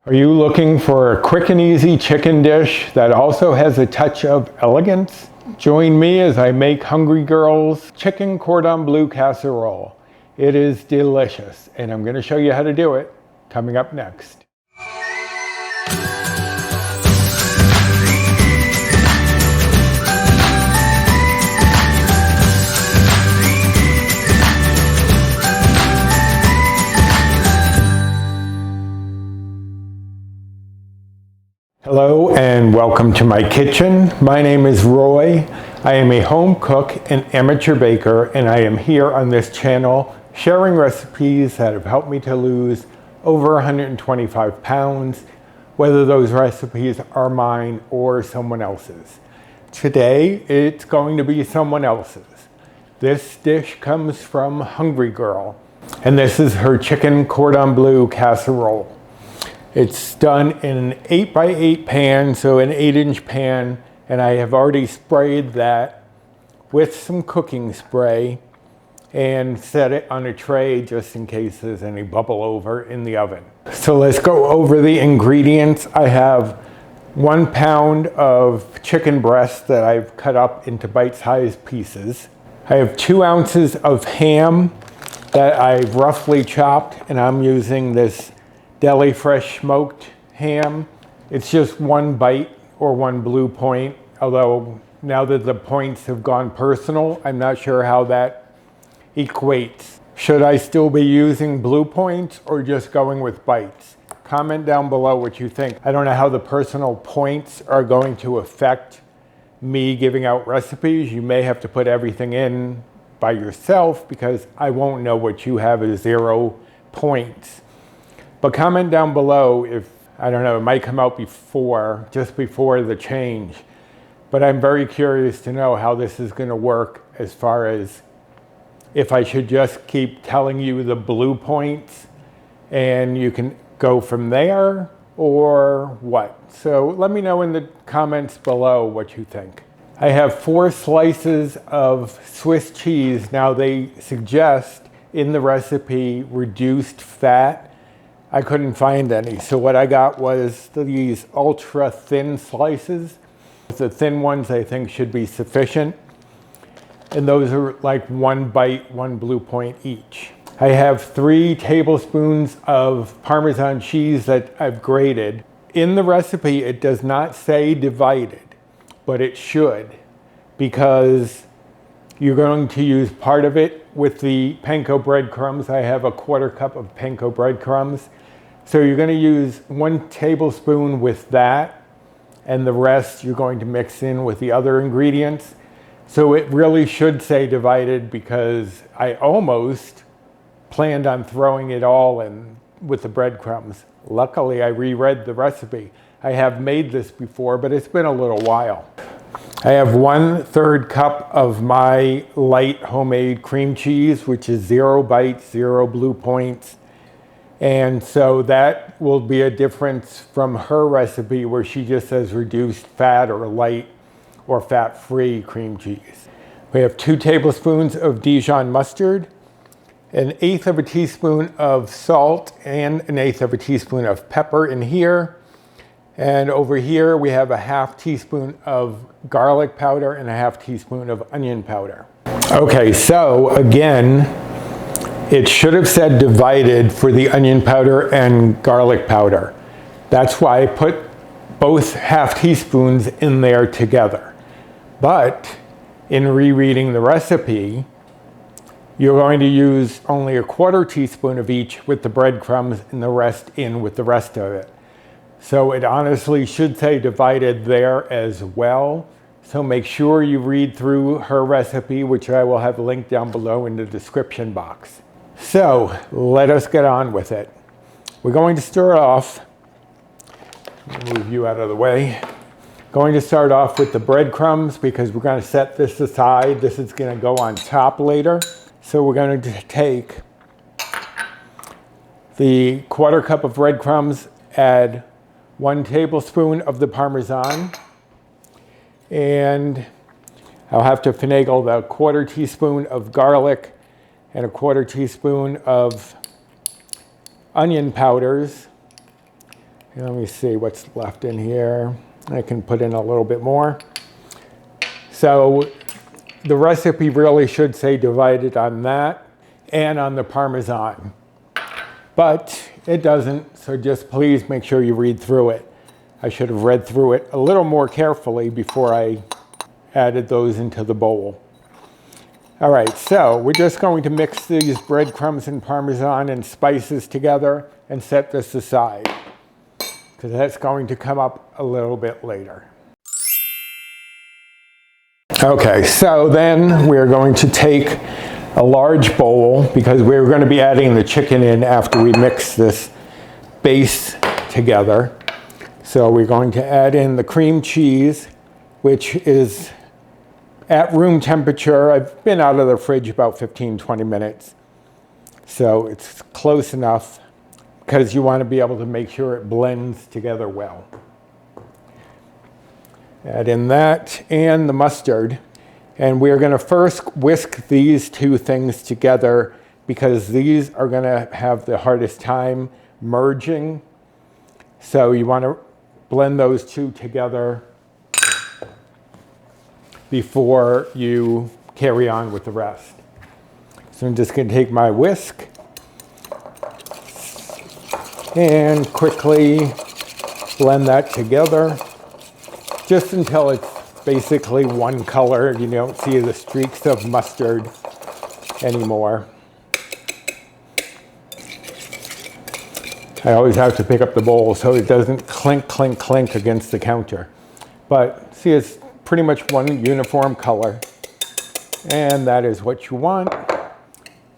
Are you looking for a quick and easy chicken dish that also has a touch of elegance? Join me as I make Hungry Girl's Chicken Cordon Bleu Casserole. It is delicious, and I'm going to show you how to do it coming up next. Hello and welcome to my kitchen. My name is Roy. I am a home cook and amateur baker, and I am here on this channel sharing recipes that have helped me to lose over 125 pounds, whether those recipes are mine or someone else's. Today it's going to be someone else's. This dish comes from Hungry Girl, and this is her chicken cordon bleu casserole. It's done in an 8x8 pan, so an 8-inch pan, and I have already sprayed that with some cooking spray and set it on a tray just in case there's any bubble over in the oven. So let's go over the ingredients. I have 1 pound of chicken breast that I've cut up into bite-sized pieces. I have 2 ounces of ham that I've roughly chopped, and I'm using this deli fresh smoked ham. It's just 1 bite or 1 blue point, although now that the points have gone personal, I'm not sure how that equates. Should I still be using blue points or just going with bites? Comment down below what you think. I don't know how the personal points are going to affect me giving out recipes. You may have to put everything in by yourself because I won't know what you have as 0 points. But comment down below if, I don't know, it might come out just before the change. But I'm very curious to know how this is going to work as far as if I should just keep telling you the blue points and you can go from there or what. So let me know in the comments below what you think. I have 4 slices of Swiss cheese. Now they suggest in the recipe reduced fat. I couldn't find any, so what I got was these ultra thin slices. The thin ones I think should be sufficient, and those are like 1 bite, 1 blue point each. I have 3 tablespoons of Parmesan cheese that I've grated. In the recipe it does not say divided, but it should, because you're going to use part of it with the panko breadcrumbs. I have a 1/4 cup of panko breadcrumbs. So you're going to use 1 tablespoon with that, and the rest you're going to mix in with the other ingredients. So it really should say divided, because I almost planned on throwing it all in with the breadcrumbs. Luckily, I reread the recipe. I have made this before, but it's been a little while. I have 1/3 cup of my light homemade cream cheese, which is 0 bites, 0 blue points. And so that will be a difference from her recipe where she just says reduced fat or light or fat-free cream cheese. We have 2 tablespoons of Dijon mustard, 1/8 of a teaspoon of salt, and 1/8 of a teaspoon of pepper in here. And over here we have a 1/2 teaspoon of garlic powder and a 1/2 teaspoon of onion powder. Okay, so again, it should have said divided for the onion powder and garlic powder. That's why I put both 1/2 teaspoons in there together. But in rereading the recipe, you're going to use only a 1/4 teaspoon of each with the breadcrumbs and the rest in with the rest of it. So it honestly should say divided there as well. So make sure you read through her recipe, which I will have linked down below in the description box. So let us get on with it. We're going to start off, move you out of the way. Going to start off with the breadcrumbs because we're going to set this aside. This is going to go on top later. So we're going to take the 1/4 cup of breadcrumbs, add 1 tablespoon of the Parmesan, and I'll have to finagle the 1/4 teaspoon of garlic and a 1/4 teaspoon of onion powders, Let me see what's left in here. I can put in a little bit more. So the recipe really should say divided on that and on the Parmesan, but it doesn't, so just please make sure you read through it. I should have read through it a little more carefully before I added those into the bowl. All right, so we're just going to mix these breadcrumbs and Parmesan and spices together and set this aside, because that's going to come up a little bit later. Okay, so then we're going to take a large bowl, because we're going to be adding the chicken in after we mix this base together. So we're going to add in the cream cheese, which is at room temperature. I've been out of the fridge about 15-20 minutes. So it's close enough, because you want to be able to make sure it blends together well. Add in that and the mustard. And we're going to first whisk these two things together, because these are going to have the hardest time merging. So you want to blend those two together before you carry on with the rest. So I'm just going to take my whisk and quickly blend that together, just until it's basically one color. You don't see the streaks of mustard anymore. I always have to pick up the bowl so it doesn't clink, clink, clink against the counter. But see, it's pretty much one uniform color, and that is what you want.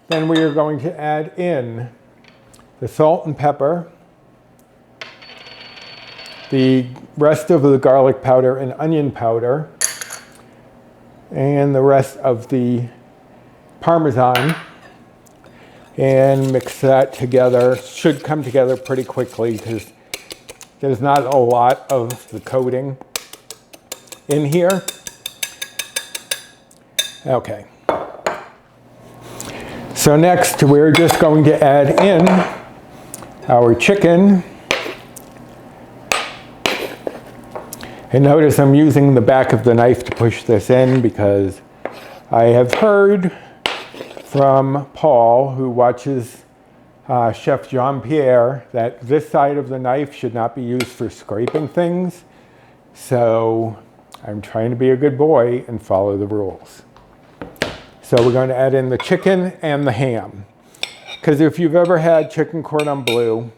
Then we are going to add in the salt and pepper, the rest of the garlic powder and onion powder, and the rest of the Parmesan, and mix that together. Should come together pretty quickly, because there's not a lot of the coating in here. Okay. So next, we're just going to add in our chicken. And notice I'm using the back of the knife to push this in, because I have heard from Paul, who watches Chef Jean-Pierre, that this side of the knife should not be used for scraping things. So I'm trying to be a good boy and follow the rules. So we're going to add in the chicken and the ham. Because if you've ever had chicken cordon bleu,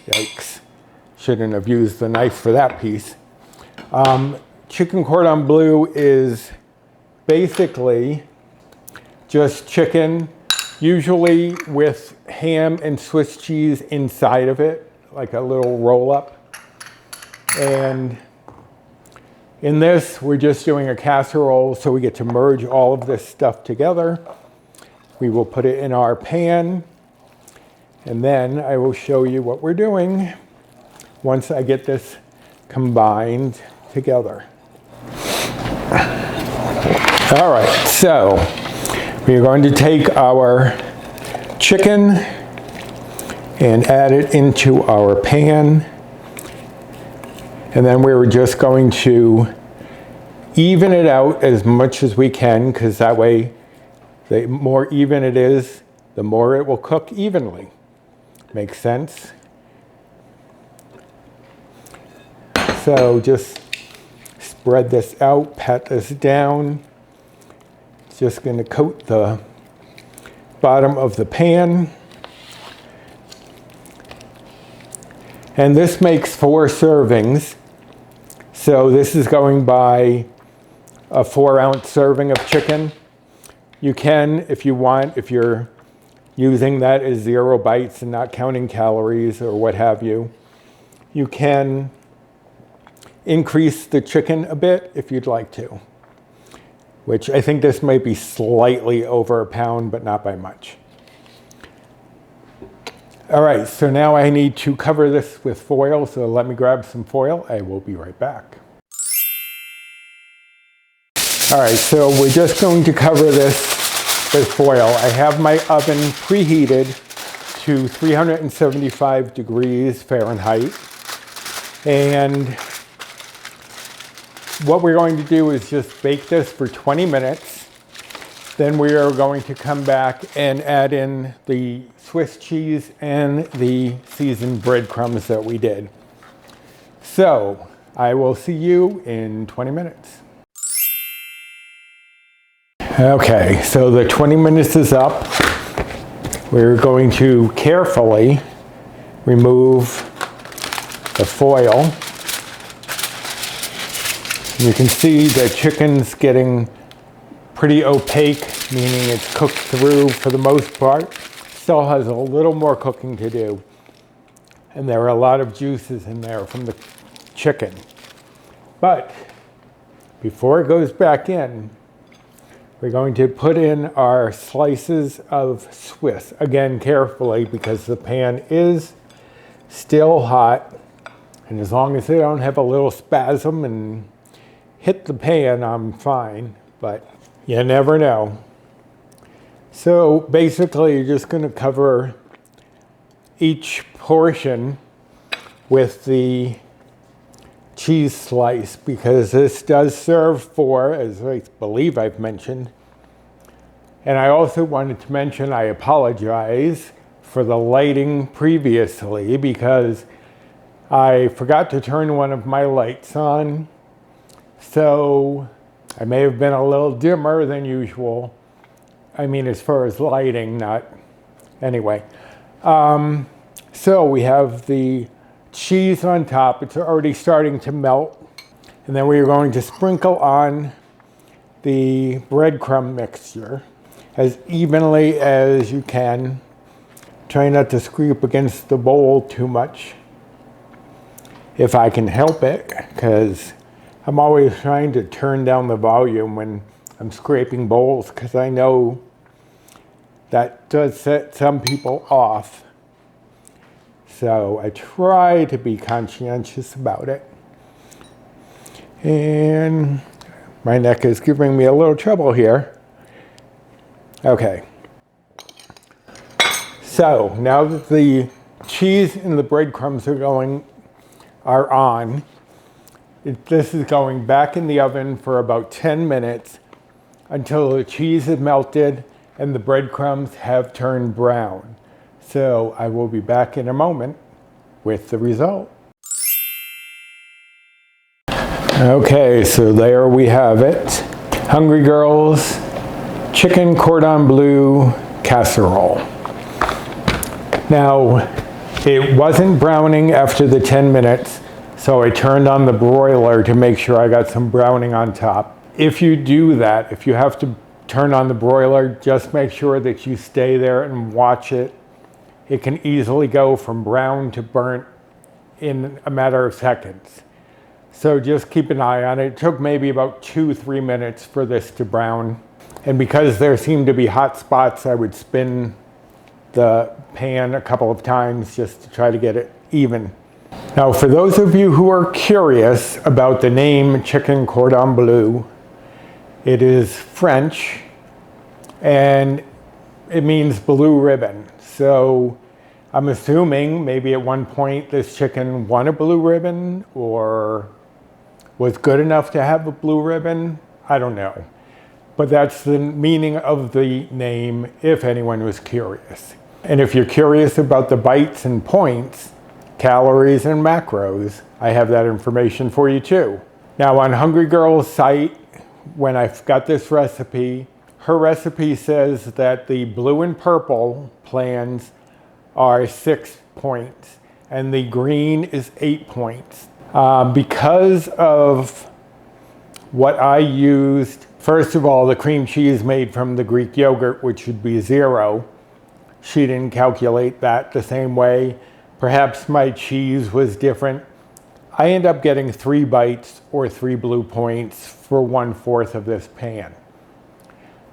yikes, shouldn't have used the knife for that piece. Chicken cordon bleu is basically just chicken, usually with ham and Swiss cheese inside of it, like a little roll-up. And in this, we're just doing a casserole, so we get to merge all of this stuff together. We will put it in our pan, and then I will show you what we're doing once I get this combined together. All right, so we're going to take our chicken and add it into our pan. And then we're just going to even it out as much as we can, because that way, the more even it is, the more it will cook evenly. Makes sense? So just spread this out, pat this down. Just going to coat the bottom of the pan. And this makes 4 servings. So this is going by a 4-ounce serving of chicken. You can, if you want, if you're using that as 0 bites and not counting calories or what have you, you can increase the chicken a bit if you'd like to, which I think this might be slightly over a pound, but not by much. All right, so now I need to cover this with foil, so let me grab some foil. I will be right back. All right, so we're just going to cover this with foil. I have my oven preheated to 375 degrees Fahrenheit. And what we're going to do is just bake this for 20 minutes. Then we are going to come back and add in the Swiss cheese and the seasoned breadcrumbs that we did. So I will see you in 20 minutes. Okay, so the 20 minutes is up. We're going to carefully remove the foil. You can see the chicken's getting pretty opaque, meaning it's cooked through for the most part. Still has a little more cooking to do. And there are a lot of juices in there from the chicken. But before it goes back in, we're going to put in our slices of Swiss. Again, carefully, because the pan is still hot. And as long as they don't have a little spasm and hit the pan, I'm fine. But you never know. So basically, you're just going to cover each portion with the cheese slice, because this does serve for, as I believe I've mentioned. And I also wanted to mention, I apologize for the lighting previously, because I forgot to turn one of my lights on. So I may have been a little dimmer than usual. I mean, as far as lighting, not, anyway. So we have the cheese on top. It's already starting to melt. And then we are going to sprinkle on the breadcrumb mixture as evenly as you can. Try not to scrape against the bowl too much, if I can help it, because I'm always trying to turn down the volume when I'm scraping bowls, because I know that does set some people off. So I try to be conscientious about it. And my neck is giving me a little trouble here. Okay. So now that the cheese and the breadcrumbs are on, this is going back in the oven for about 10 minutes until the cheese is melted and the breadcrumbs have turned brown. So I will be back in a moment with the result. Okay, so there we have it. Hungry Girls Chicken Cordon Bleu Casserole. Now, it wasn't browning after the 10 minutes, so I turned on the broiler to make sure I got some browning on top. If you do that, if you have to turn on the broiler, just make sure that you stay there and watch it. It can easily go from brown to burnt in a matter of seconds. So just keep an eye on it. It took maybe about 2-3 minutes for this to brown. And because there seemed to be hot spots, I would spin the pan a couple of times just to try to get it even. Now, for those of you who are curious about the name Chicken Cordon Bleu, it is French and it means blue ribbon. So I'm assuming maybe at one point this chicken won a blue ribbon or was good enough to have a blue ribbon. I don't know. But that's the meaning of the name if anyone was curious. And if you're curious about the bites and points, calories and macros, I have that information for you too. Now on Hungry Girl's site, when I got this recipe, her recipe says that the blue and purple plans are 6 points and the green is 8 points. Because of what I used, first of all, the cream cheese made from the Greek yogurt, which should be 0. She didn't calculate that the same way. Perhaps my cheese was different. I end up getting 3 bites or 3 blue points for 1/4 of this pan.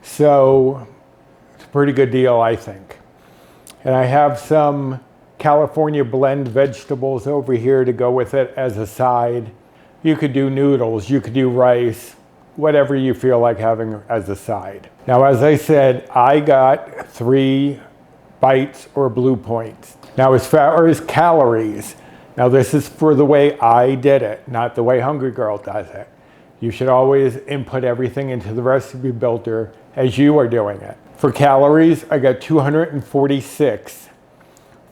So it's a pretty good deal, I think. And I have some California blend vegetables over here to go with it as a side. You could do noodles, you could do rice, whatever you feel like having as a side. Now, as I said, I got 3 bites or blue points. Now, as far as calories, now this is for the way I did it, not the way Hungry Girl does it. You should always input everything into the recipe builder as you are doing it. For calories, I got 246.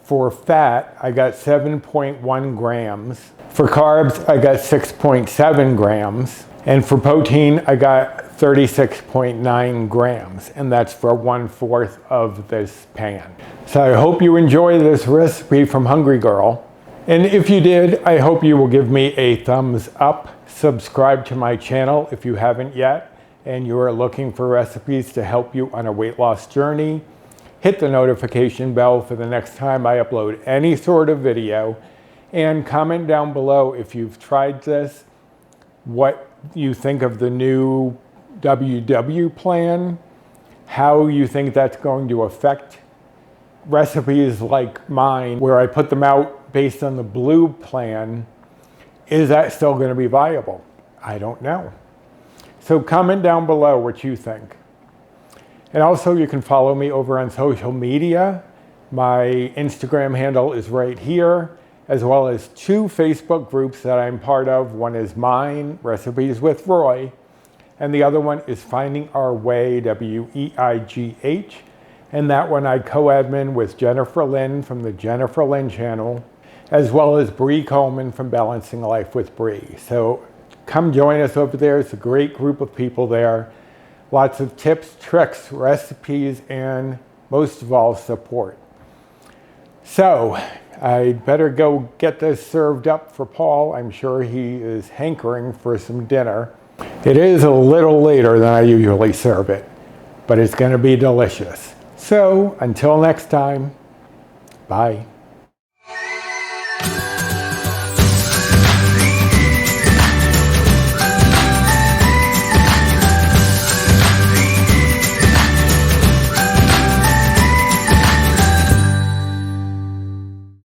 For fat, I got 7.1 grams. For carbs, I got 6.7 grams. And for protein, I got 36.9 grams. And that's for 1/4 of this pan. So I hope you enjoy this recipe from Hungry Girl. And if you did, I hope you will give me a thumbs up. Subscribe to my channel if you haven't yet, and you are looking for recipes to help you on a weight loss journey. Hit the notification bell for the next time I upload any sort of video, and comment down below if you've tried this, what you think of the new WW plan, how you think that's going to affect recipes like mine, where I put them out based on the blue plan. Is that still going to be viable? I don't know. So comment down below what you think. And also you can follow me over on social media. My Instagram handle is right here, as well as 2 Facebook groups that I'm part of. One is mine, Recipes with Roy, and the other one is Finding Our Way, WEIGH. And that one I co-admin with Jennifer Lynn from the Jennifer Lynn channel, as well as Bree Coleman from Balancing Life with Bree. So come join us over there. It's a great group of people there. Lots of tips, tricks, recipes, and most of all, support. So I'd better go get this served up for Paul. I'm sure he is hankering for some dinner. It is a little later than I usually serve it, but it's going to be delicious. So until next time, bye.